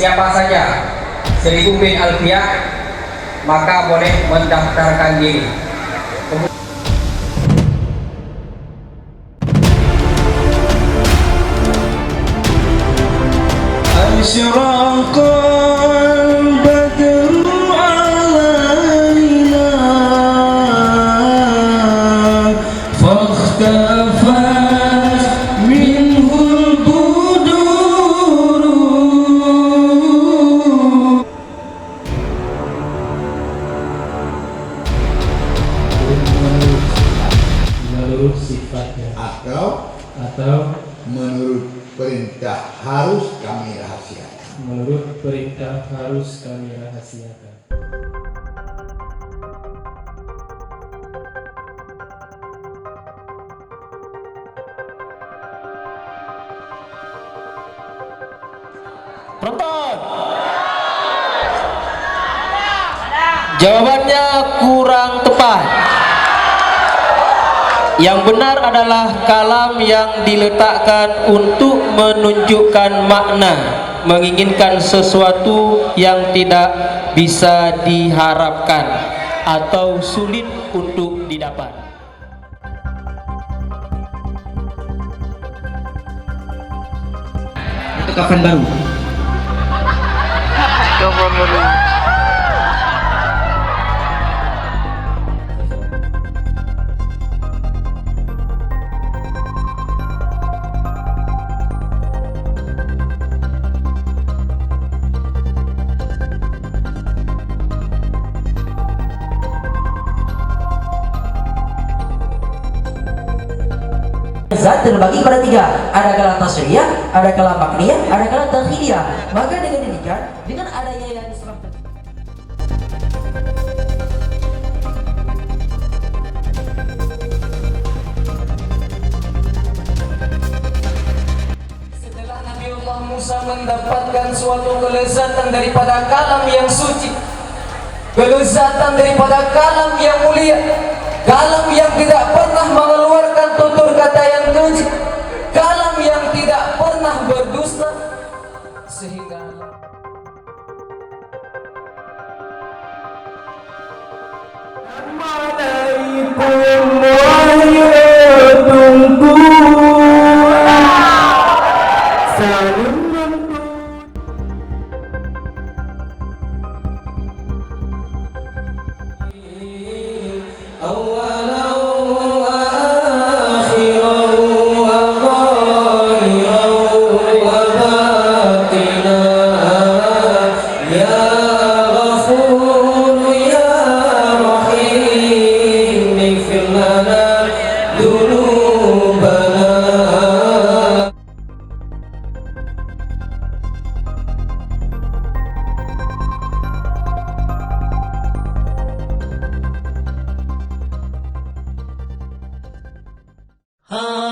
Siapa saja 1000 bin alfiah maka boleh mendaftarkan diri. Menurut sifatnya atau menurut perintah harus kami rahasiakan. Menurut perintah harus kami rahasiakan. Penonton, jawabannya kurang tepat. Yang benar adalah kalam yang diletakkan untuk menunjukkan makna, menginginkan sesuatu yang tidak bisa diharapkan atau sulit untuk didapat. Itu kafan baru. Zat terbagi pada 3, ada kalam tasriyah, ada kalam makniyah, ada kalam takhiliyah. Maka dengan demikian, dengan adanya yang diserahkan setelah Nabiullah Musa mendapatkan suatu kelezatan daripada kalam yang suci, kelezatan daripada kalam yang mulia, kalam yang tidak pernah mengeluarkan tutur kata yang keji, kalam yang tidak pernah berdusta, sehingga ha